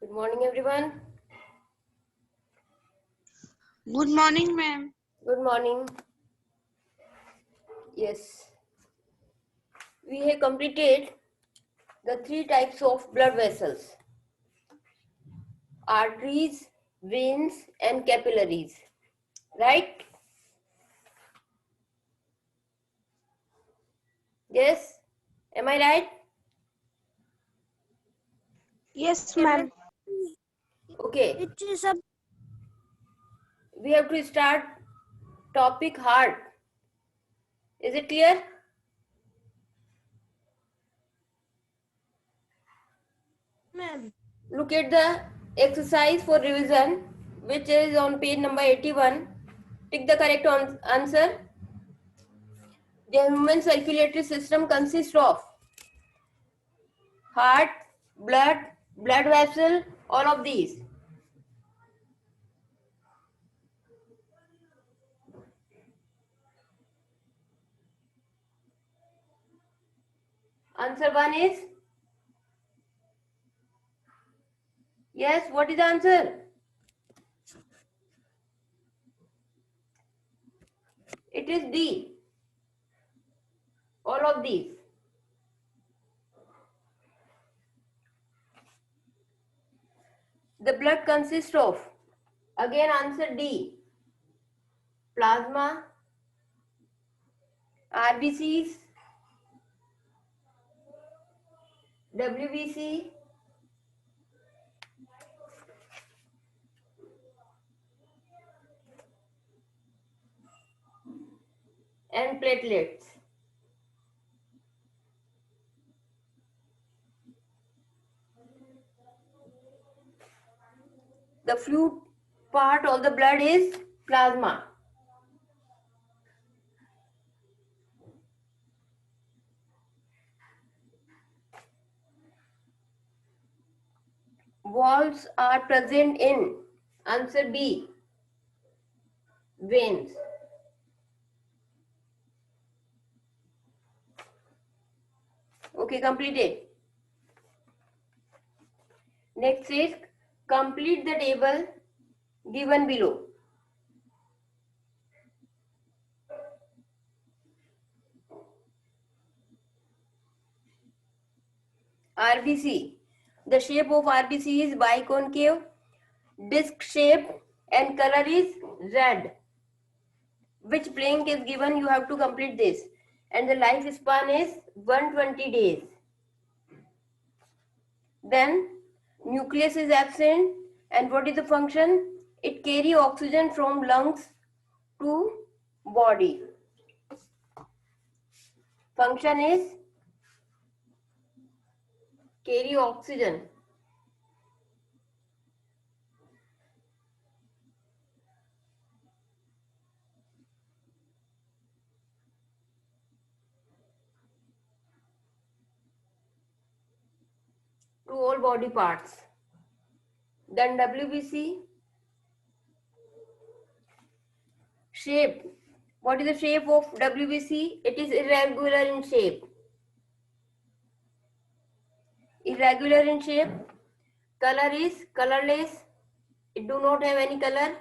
Good morning, everyone. Good morning, ma'am. Good morning. Yes, we have completed the three types of blood vessels: arteries, veins, and capillaries. Right? Yes? Am I right? Yes, ma'am. Okay. It is a We have to start topic heart. Is it clear? ma'am. Look at the exercise for revision, which is on page number 81. Tick the correct answer. The human circulatory system consists of heart, blood vessel, all of these. Answer one is yes. What is the answer? It is D. All of these. The blood consists of, again answer D, plasma, RBCs, WBC, and platelets. The fluid part of the blood is plasma. Valves are present in, answer B, veins. Okay, completed. Next is complete the table given below. RBC. The shape of RBC is biconcave, disc shape, and color is red. Which blank is given? You have to complete this. And the lifespan is 120 days. Then nucleus is absent. And what is the function? It carry oxygen from lungs to body. Function is carry oxygen. To all body parts. Then WBC shape. What is the shape of WBC? It is irregular in shape. Irregular in shape. Color is colorless. It do not have any color.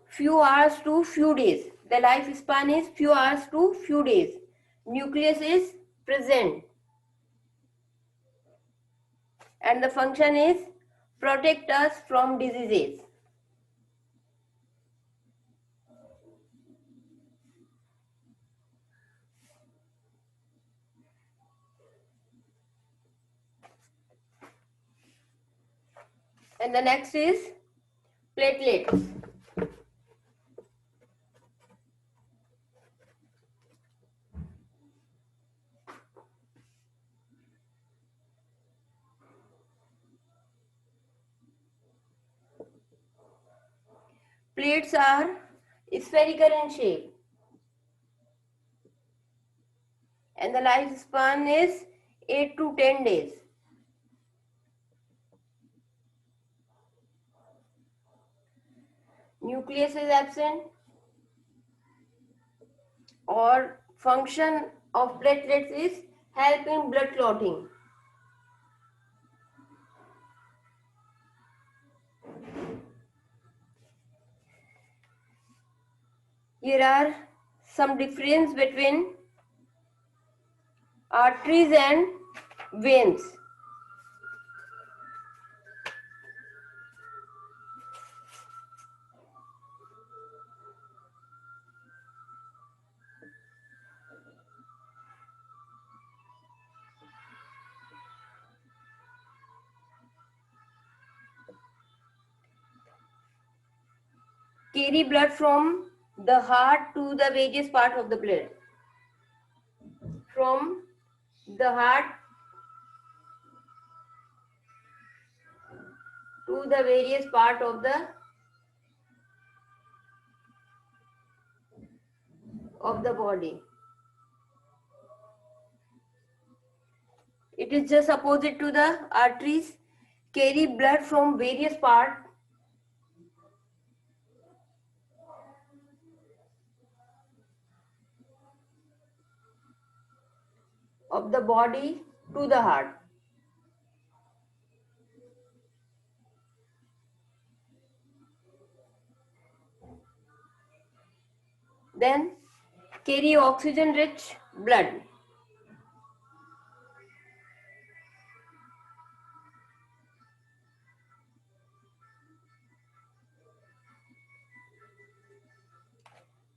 Few hours to few days. The lifespan is few hours to few days. Nucleus is present. And the function is protect us from diseases. And the next is platelets. Plates are spherical in shape. And the lifespan is 8 to 10 days. Nucleus is absent. Or function of platelets is help in blood clotting. Here are some difference between arteries and veins. Carry blood from the heart to the various part of the blood. From the heart to the various part of the body. It is just opposite to the arteries. Carry blood from various part of the body to the heart. Then carry oxygen rich blood.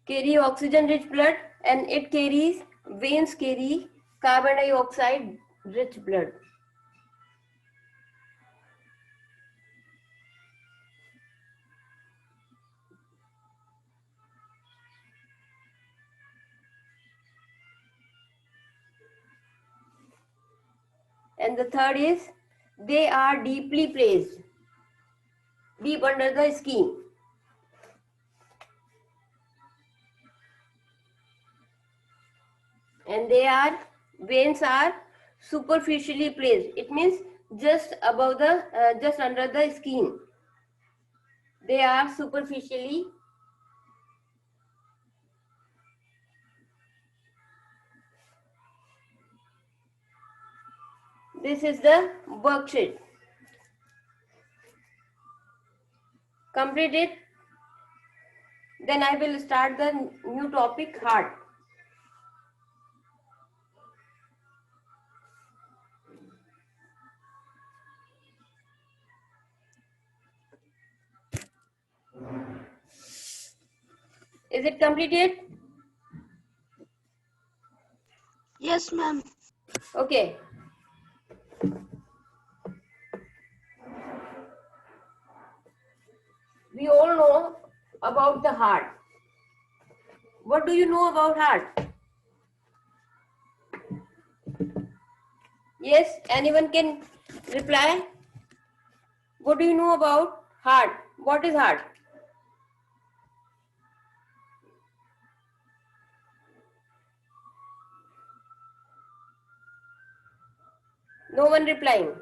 Carry oxygen rich blood, and it carries, veins carry carbon dioxide rich blood. And the third is, they are deeply placed, deep under the skin. And veins are superficially placed. It means just above the, just under the skin. They are superficially. This is the worksheet. Complete it. Then I will start the new topic, heart. Is it completed? Yes, ma'am. Okay. We all know about the heart. What do you know about heart? Yes, anyone can reply. What do you know about heart? What is heart? No one replying.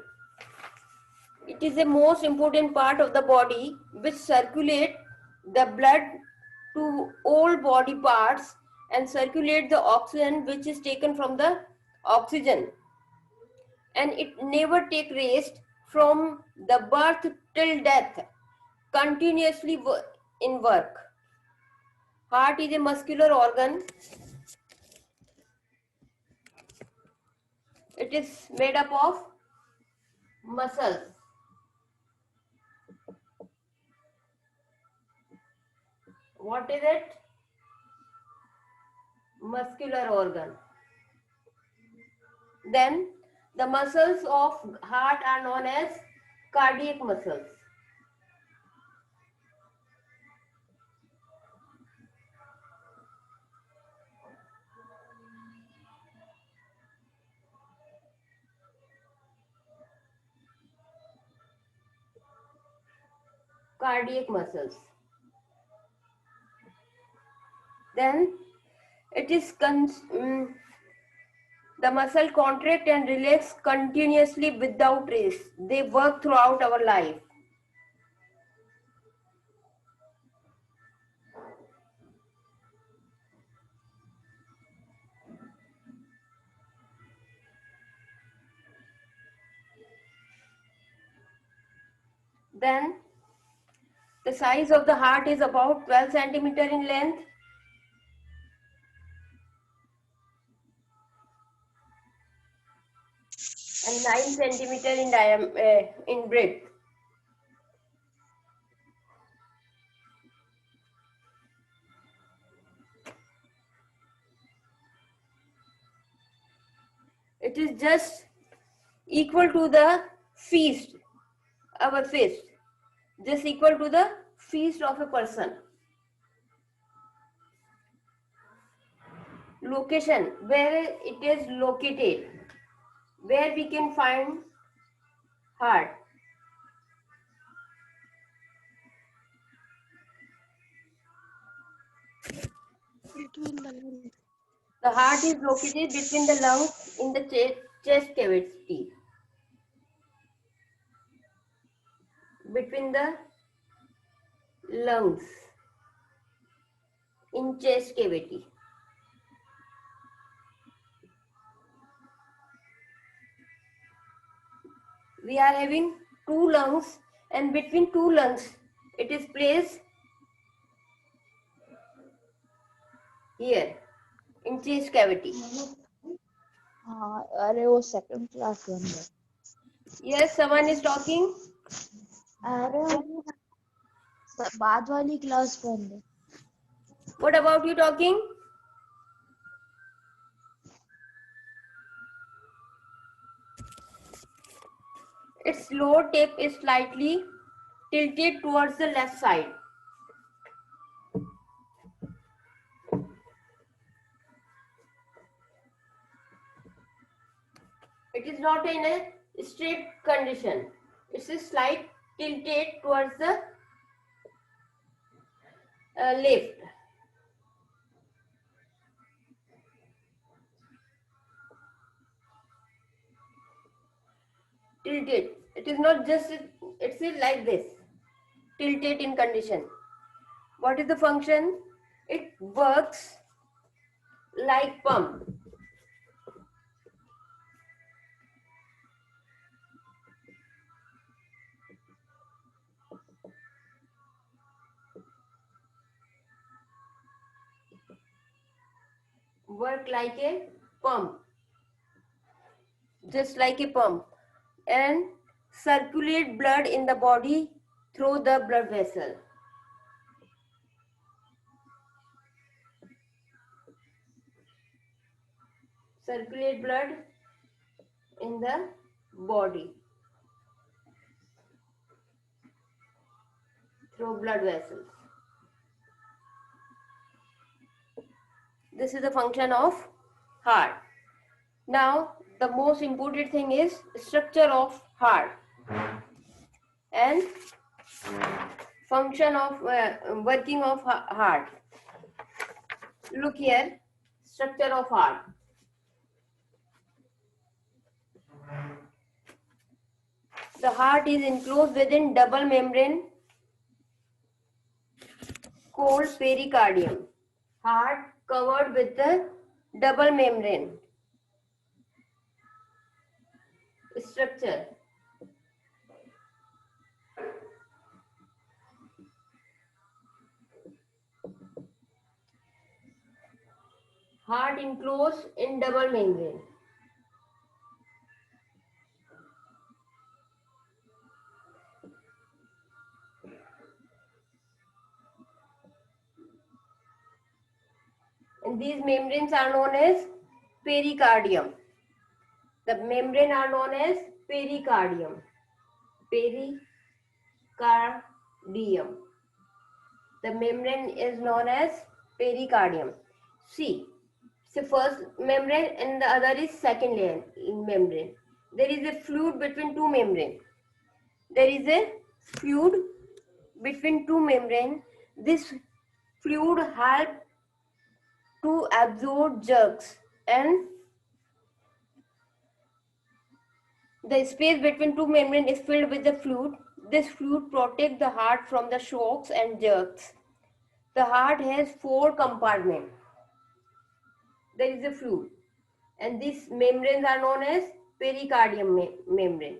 It is the most important part of the body which circulate the blood to all body parts and circulate the oxygen which is taken from the oxygen, and it never take rest from the birth till death, continuously in work. Heart is a muscular organ. It is made up of muscles. What is it? Muscular organ. Then the muscles of heart are known as cardiac muscles. Cardiac muscles. Then it is the muscle contract and relax continuously without rest. They work throughout our life. Then the size of the heart is about 12 centimeter in length. and 9 centimeter in breadth. It is just equal to the feast, our fist, just equal to the feast of a person. Location, where it is located, where we can find heart. Between the lungs. The heart is located between the lungs in the chest cavity. Between the lungs in chest cavity. We are having two lungs, and between two lungs it is placed here in chest cavity. हाँ अरे वो second class बंद है. Yes, someone is talking. अरे बाद वाली class बंद है. What about you talking? Its lower tip is slightly tilted towards the left side. It is not in a straight condition. It's a slight tilted towards the left. Tilted. It is not just, it's like this. Tilted in condition. What is the function? It works like pump. Work like a pump, just like a pump, and circulate blood in the body through the blood vessel. Circulate blood in the body through blood vessels. This is the function of heart. Now, the most important thing is structure of heart and function of working of heart. Look here, structure of heart. The heart is enclosed within double membrane called pericardium. Heart covered with the double membrane structure. Heart enclosed in double membrane. And these membranes are known as pericardium. The membrane are known as pericardium. Pericardium. The membrane is known as pericardium. See, so first membrane and the other is second layer in membrane. There is a fluid between two membrane. There is a fluid between two membrane. This fluid help to absorb jerks, and the space between two membranes is filled with the fluid. This fluid protects the heart from the shocks and jerks. The heart has 4 compartments. There is a fluid, and these membranes are known as pericardium membrane.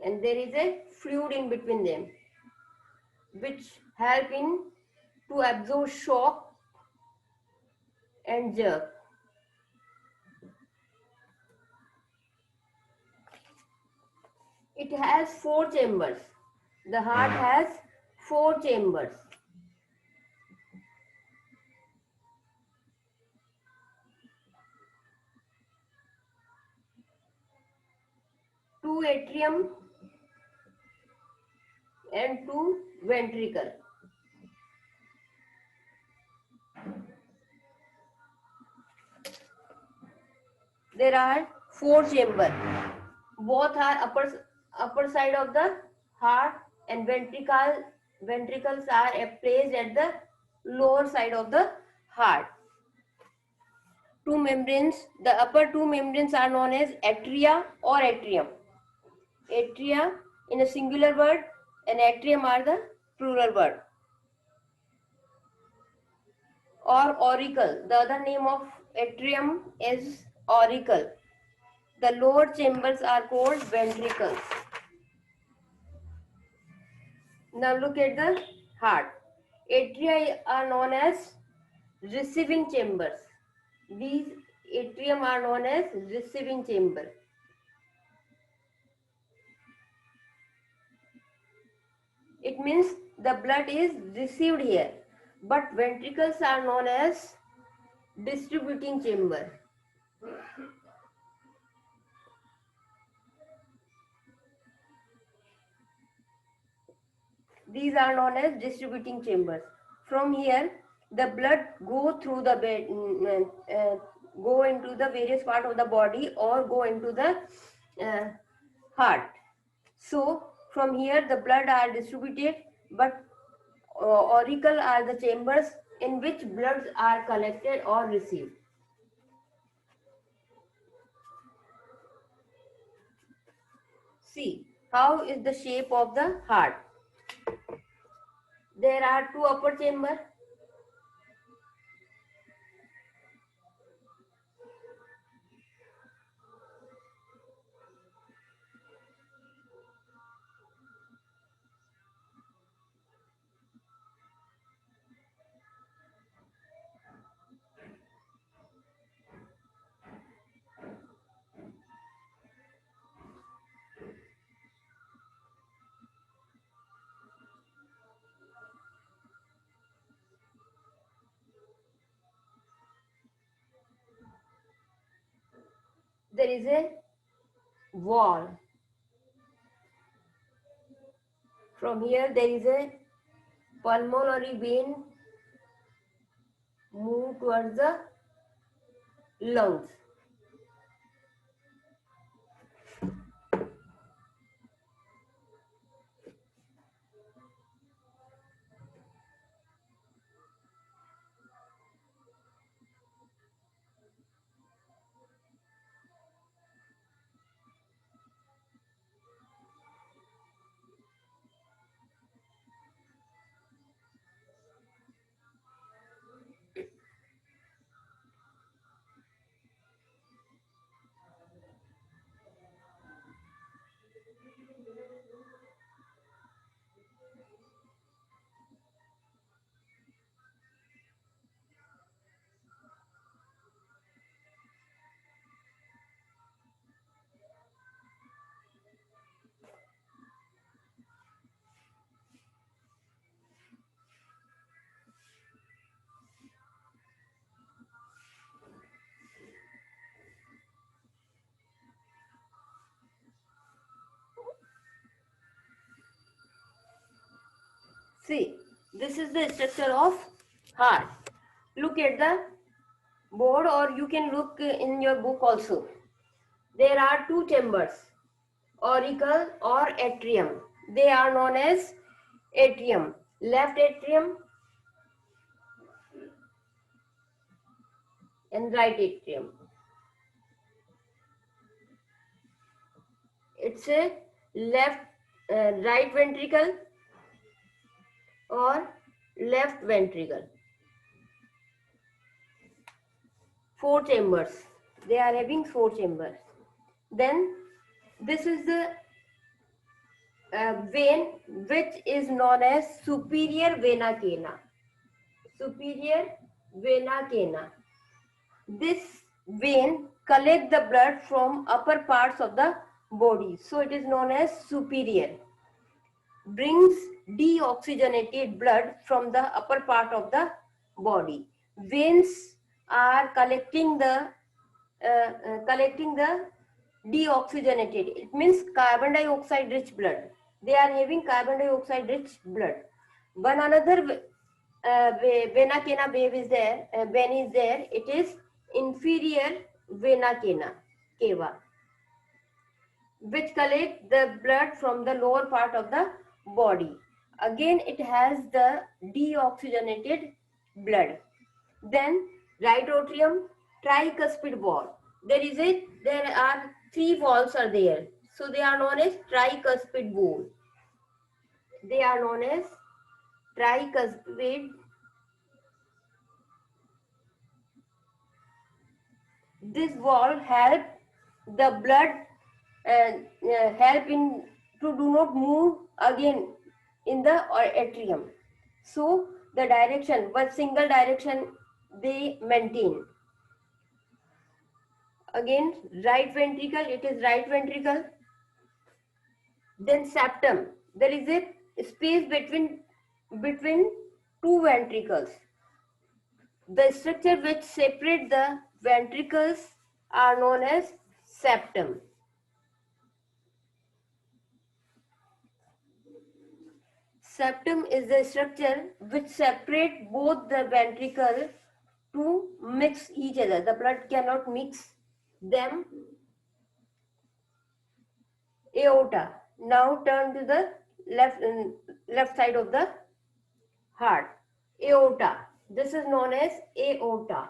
And there is a fluid in between them, which help in to absorb shock and jerk. It has 4 chambers. The heart has 4 chambers. Two atrium and 2 ventricle. There are 4 chambers. Both are upper side of the heart, and ventricles are placed at the lower side of the heart. Two membranes, the upper two membranes are known as atria or atrium. Atria in a singular word and atrium are the plural word. Or auricle. The other name of atrium is auricle. The lower chambers are called ventricles. Now look at the heart. Atria are known as receiving chambers. These atrium are known as receiving chamber. It means the blood is received here, but ventricles are known as distributing chamber. These are known as distributing chambers. From here, the blood go through the go into the various part of the body or go into the heart. So from here, the blood are distributed, but auricle are the chambers in which bloods are collected or received. See, how is the shape of the heart? There are 2 upper chambers. There is a wall. From here, there is a pulmonary vein move towards the lungs. See, this is the structure of heart. Look at the board, or you can look in your book also. There are 2 chambers, auricle or atrium. They are known as atrium. Left atrium and right atrium. It's a right ventricle or left ventricle. 4 chambers. They are having 4 chambers. Then this is the vein which is known as superior vena cava. Superior vena cava. This vein collect the blood from upper parts of the body. So it is known as superior. Brings deoxygenated blood from the upper part of the body. Veins are collecting the deoxygenated. It means carbon dioxide rich blood. They are having carbon dioxide rich blood. One another vena cava vein is there. Vein is there. It is inferior vena cava, which collect the blood from the lower part of the body. Again, it has the deoxygenated blood. Then right atrium, tricuspid wall. There are three walls are there. So they are known as tricuspid wall. They are known as tricuspid. This wall help the blood help in to do not move again in the atrium. So the direction, one single direction they maintain. Again, right ventricle, it is right ventricle. Then septum, there is a space between two ventricles. The structure which separate the ventricles are known as septum. Septum is the structure which separate both the ventricle to mix each other. The blood cannot mix them. Aorta. Now turn to the left side of the heart. Aorta. This is known as aorta.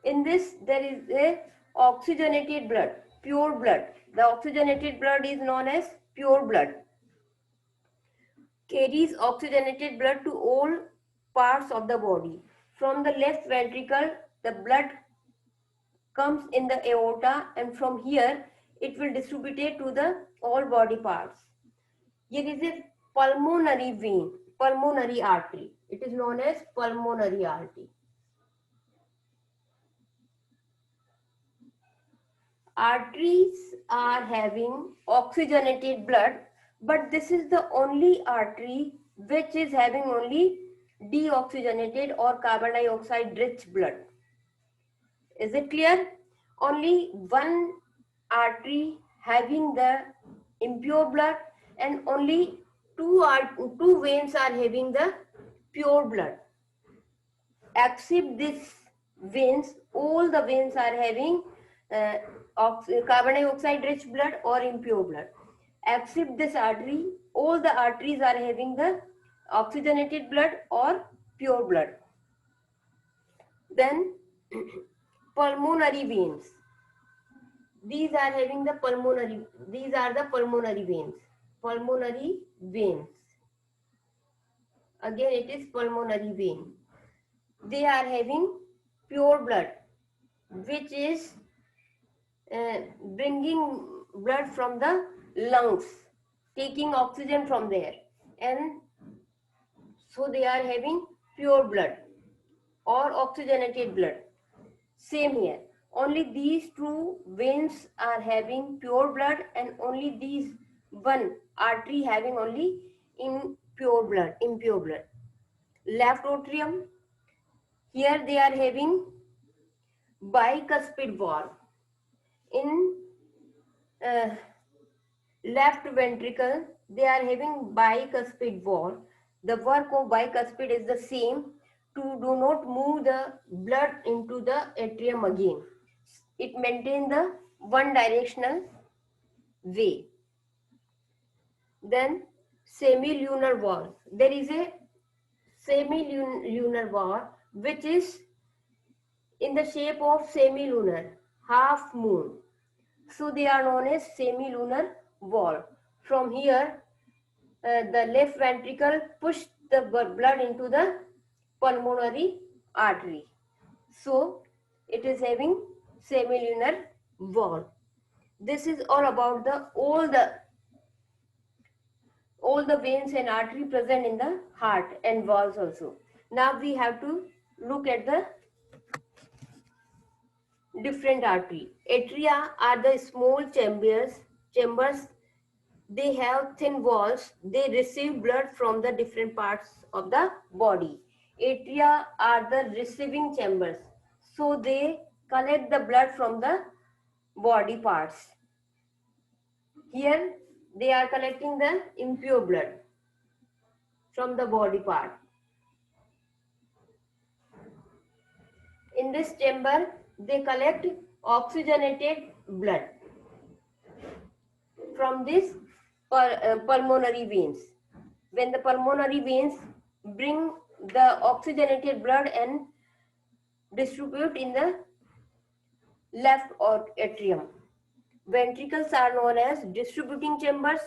In this there is a oxygenated blood, pure blood. The oxygenated blood is known as pure blood. Carries oxygenated blood to all parts of the body. From the left ventricle, the blood comes in the aorta, and from here it will distribute it to the all body parts. Here is a pulmonary vein, pulmonary artery. It is known as pulmonary artery. Arteries are having oxygenated blood, but this is the only artery which is having only deoxygenated or carbon dioxide rich blood. Is it clear? Only one artery having the impure blood, and only two veins are having the pure blood. Except these veins, all the veins are having carbon dioxide rich blood or impure blood. Except this artery, all the arteries are having the oxygenated blood or pure blood. Then pulmonary veins. These are having the pulmonary, these are the pulmonary veins. Pulmonary veins. Again, it is pulmonary vein. They are having pure blood, which is bringing blood from the lungs, taking oxygen from there, and so they are having pure blood or oxygenated blood. Same here, only these two veins are having pure blood, and only these one artery having only impure blood. Left atrium, here they are having bicuspid valve. In left ventricle, they are having bicuspid valve. The work of bicuspid is the same, to do not move the blood into the atrium again. It maintains the one directional way. Then semilunar valve. There is a semilunar valve which is in the shape of semilunar, half moon. So they are known as semilunar valve. From here, the left ventricle push the blood into the pulmonary artery. So it is having semilunar valve. This is all about all the veins and artery present in the heart and valves also. Now we have to look at the different artery. Atria are the small chambers. They have thin walls. They receive blood from the different parts of the body. Atria are the receiving chambers. So they collect the blood from the body parts. Here they are collecting the impure blood from the body part. In this chamber, they collect oxygenated blood from these pulmonary veins. When the pulmonary veins bring the oxygenated blood and distribute in the left atrium. Ventricles are known as distributing chambers.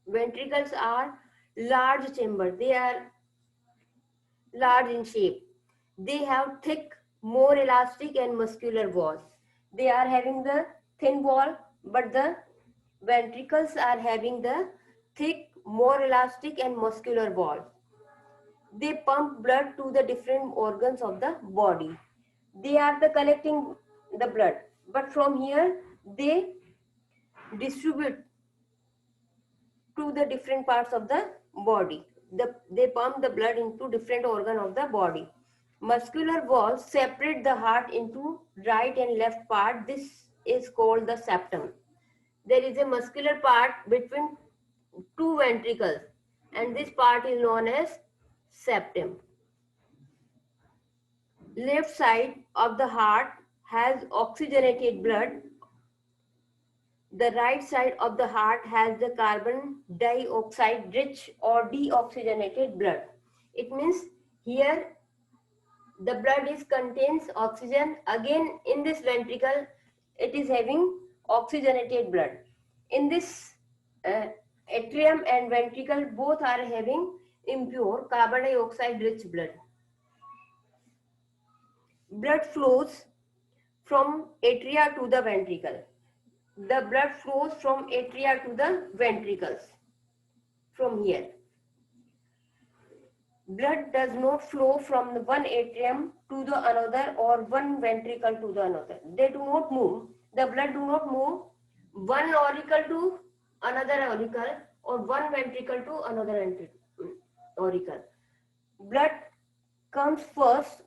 Ventricles are large chambers. They are large in shape. They have thick, more elastic and muscular walls. They are having the thin wall, but the ventricles are having the thick, more elastic and muscular wall. They pump blood to the different organs of the body. They are the collecting the blood, but from here they distribute to the different parts of the body. They pump the blood into different organ of the body. Muscular walls separate the heart into right and left part. This is called the septum. There is a muscular part between two ventricles, and this part is known as septum. Left side of the heart has oxygenated blood. The right side of the heart has the carbon dioxide rich or deoxygenated blood. It means here the blood is contains oxygen. Again in this ventricle it is having oxygenated blood. In this atrium and ventricle both are having impure carbon dioxide rich blood. Blood flows from atria to the ventricle. The blood flows from atria to the ventricles from here. Blood does not flow from the one atrium to the another or one ventricle to the another. They do not move. The blood do not move one auricle to another auricle or one ventricle to another auricle. Blood comes first